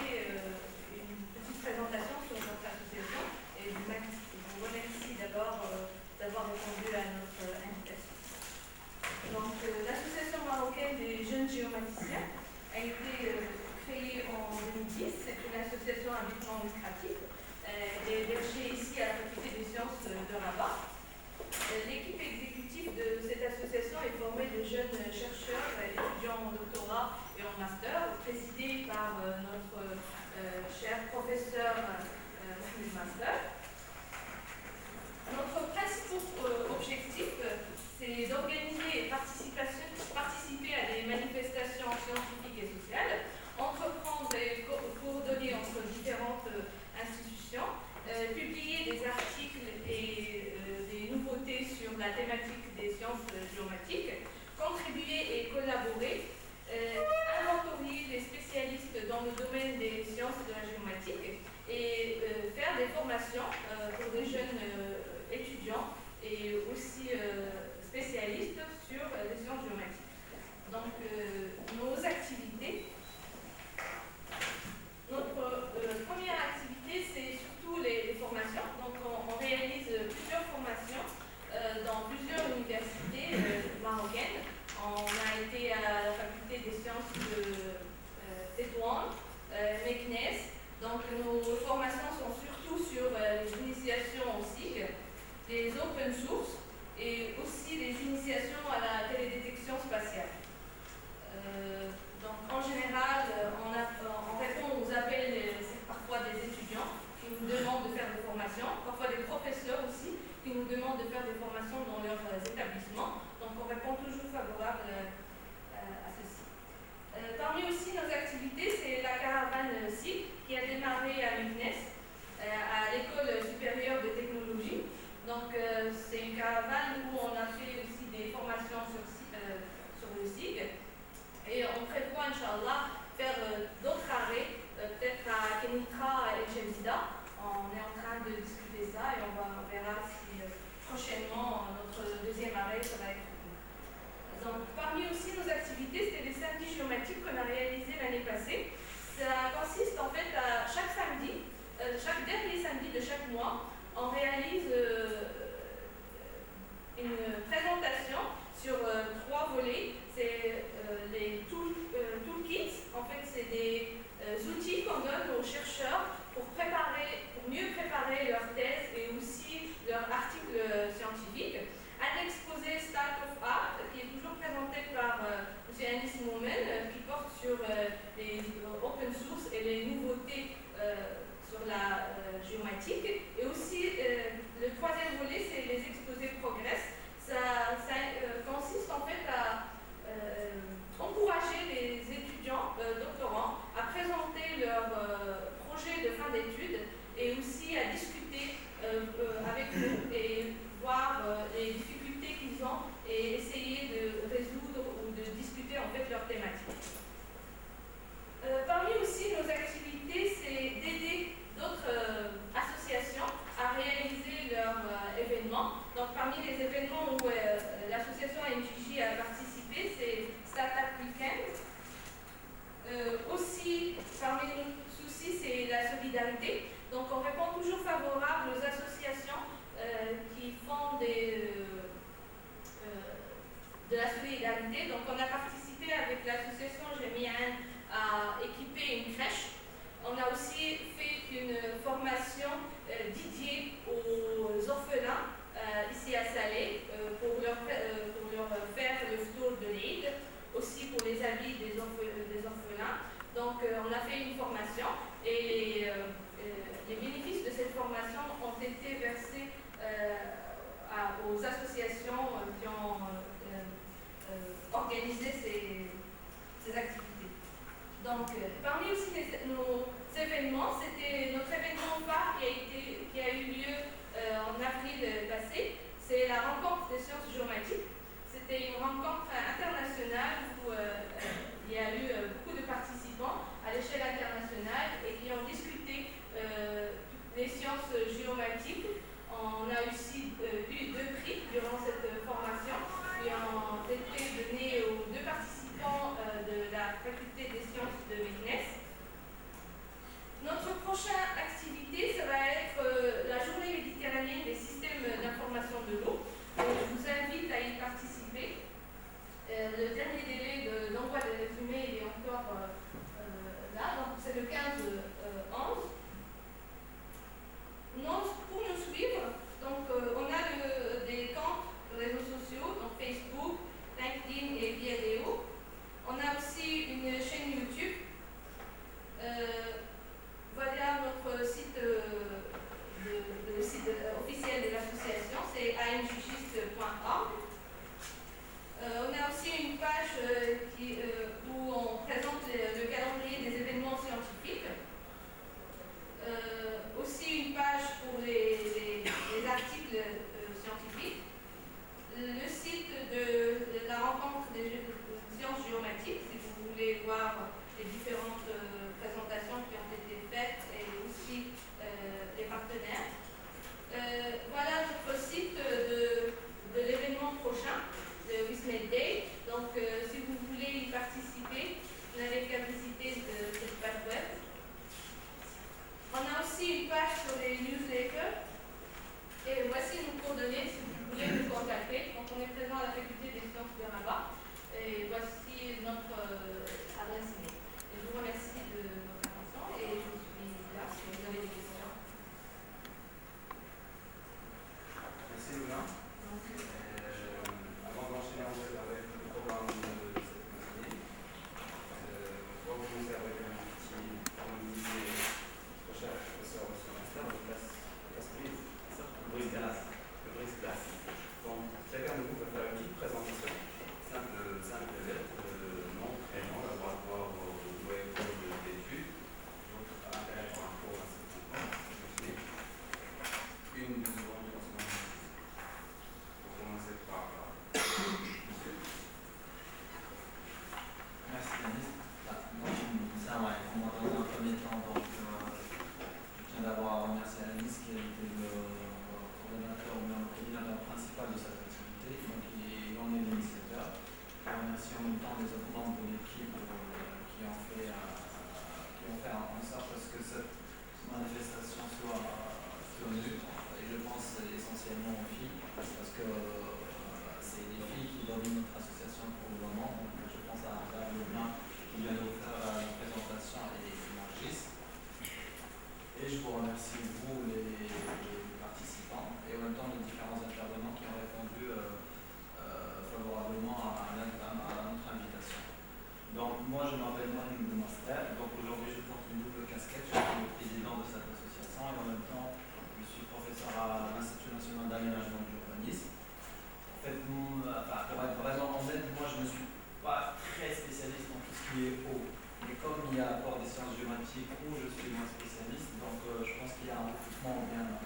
fait une petite présentation sur notre association et je vous remercie d'abord d'avoir répondu à notre invitation. Donc, l'association marocaine des jeunes géomaticiens a été créée en 2010. C'est une association à but non lucratif et hébergée ici à la Faculté des sciences de Rabat. L'équipe exécutive de cette association est formée de jeunes chercheurs, étudiants en doctorat et en master, présidée par notre cher professeur Mahmoud Master. Notre principal objectif, c'est d'organiser et participer à des manifestations scientifiques et sociales, entreprendre et coordonner entre différentes institutions, publier des articles et des nouveautés sur la thématique des sciences géomatiques, contribuer et collaborer, inventorier les spécialistes dans le domaine des sciences de la géomatique et faire des formations pour des jeunes étudiants et aussi spécialistes sur les sciences géomatiques. Donc, nos activités. Notre première activité, c'est surtout les formations. Donc, on réalise plusieurs formations dans plusieurs universités marocaines. On a été à la faculté des sciences de Tétouan, Meknès. Donc, nos formations sont surtout sur les initiations au SIG, les open source et aussi les initiations à la télédétection spatiale. Donc, en général, on répond aux appels parfois des étudiants qui nous demandent de faire des formations, parfois des professeurs aussi qui nous demandent de faire des formations dans leurs établissements. Donc, on répond toujours favorable à ceci. Parmi aussi nos activités, c'est la caravane SIG qui a démarré à Meknès, à l'École supérieure de technologie. Donc, c'est une caravane où on a fait aussi des formations sur le SIG. Et on prévoit, Inch'Allah, faire d'autres arrêts, peut-être à Kenitra et Chemzida. On est en train de discuter ça et on verra si prochainement notre deuxième arrêt sera être. Donc, parmi aussi nos activités, c'était les samedis géomatiques qu'on a réalisés l'année passée. Ça consiste en fait à chaque samedi, chaque dernier samedi de chaque mois, on réalise une présentation sur 3 volets. C'est les toolkits. En fait, c'est des outils qu'on donne aux chercheurs pour mieux préparer leur thèse et aussi leur article scientifique. Un exposé Start of Art qui est toujours présenté par M. Anis Moumen qui porte sur les open source et les nouveautés sur la géomatique. Et aussi, le troisième volet, c'est les exposés Progress. Ça consiste en fait à encourager les étudiants doctorants à présenter leur projet de fin d'études et aussi à discuter avec nous et voir les difficultés qu'ils ont et essayer de résoudre ou de discuter en fait leur thématique. Parmi aussi nos activités, c'est d'aider d'autres associations à réaliser leurs événements. Donc, parmi les événements où l'association NJJ a participé, c'est Startup Weekend. Aussi, parmi nos soucis, c'est la solidarité. Donc, on répond toujours favorable aux associations qui font de la solidarité. Donc, on a participé avec l'association Jamian à équiper une crèche. On a aussi fait une formation dédiée aux orphelins ici à Salé pour leur faire le tour de l'île, aussi pour les habits des orphelins. Donc, on a fait une formation et les bénéfices de cette formation ont été versés aux associations qui ont organisé ces activités. Donc, parmi aussi nos événements, c'était notre événement phare qui a eu lieu en avril passé. C'est la rencontre des sciences géomatiques. C'était une rencontre internationale où il y a eu beaucoup de participants à l'échelle internationale et qui ont discuté des sciences géomatiques. On a aussi eu 2 prix durant cette formation qui ont été donnés aux 2 participants de la faculté des sciences de Meknès. le 15-11. Pour nous suivre, donc, on a des comptes de réseaux sociaux, donc Facebook, LinkedIn et Viadeo. On a aussi une chaîne YouTube. Voilà notre site, le site officiel de l'association, c'est amjugiste.org. On a aussi une page où on présente le calendrier des événements scientifiques. Aussi une page pour les articles scientifiques. Le site de la rencontre des sciences géomatiques, si vous voulez voir les différentes présentations qui ont été faites et aussi les partenaires. Voilà notre site de l'événement prochain, le WISMED Day. Donc, si vous voulez y participer, vous n'avez qu'à visiter cette page web. On a aussi une page sur les newsletters. Et voici nos coordonnées si vous voulez nous contacter. Donc, on est présent à la faculté des sciences de Rabat. Et voici notre adresse email. Et je vous remercie de votre attention et je suis là si vous avez des questions. Merci Luna. Avant d'enchaîner avec le programme de cette matinée, on va commencer avec un petit recherche sur master de classe prise. Le brise-glace. Donc, chacun de vous va faire une petite présentation, simple et bête, nom, prénom, laboratoire ou école d'études, votre intérêt pour un cours à ce point. Une seconde. Pour commencer par monsieur. Merci Denis. Dans un premier temps, donc, je tiens d'abord à remercier Anis qui a été le coordonnateur ou le coordinateur principal de cette activité, donc il en est l'initiateur. Je remercie en même temps les autres membres de l'équipe qui ont fait en sorte que cette manifestation soit tenue, et je pense essentiellement aux filles, parce que c'est les filles qui dominent notre association pour le moment. Donc, je pense à Leblanc qui vient nous faire la présentation et Margis. Et je vous remercie, vous, les participants, et en même temps les différents intervenants qui ont répondu favorablement à notre invitation. Donc, moi, je m'appelle Mohamed Master. Donc, aujourd'hui, je porte une double casquette. Je suis le président de cette association et en même temps, je suis professeur à l'Institut national d'aménagement et d'urbanisme. En fait, pour être vraiment honnête, moi, je ne suis pas très spécialiste dans tout ce qui est eau. Mais comme il y a l'apport des sciences géomatiques où je suis moins spécialiste, donc je pense qu'il y a un recrutement bien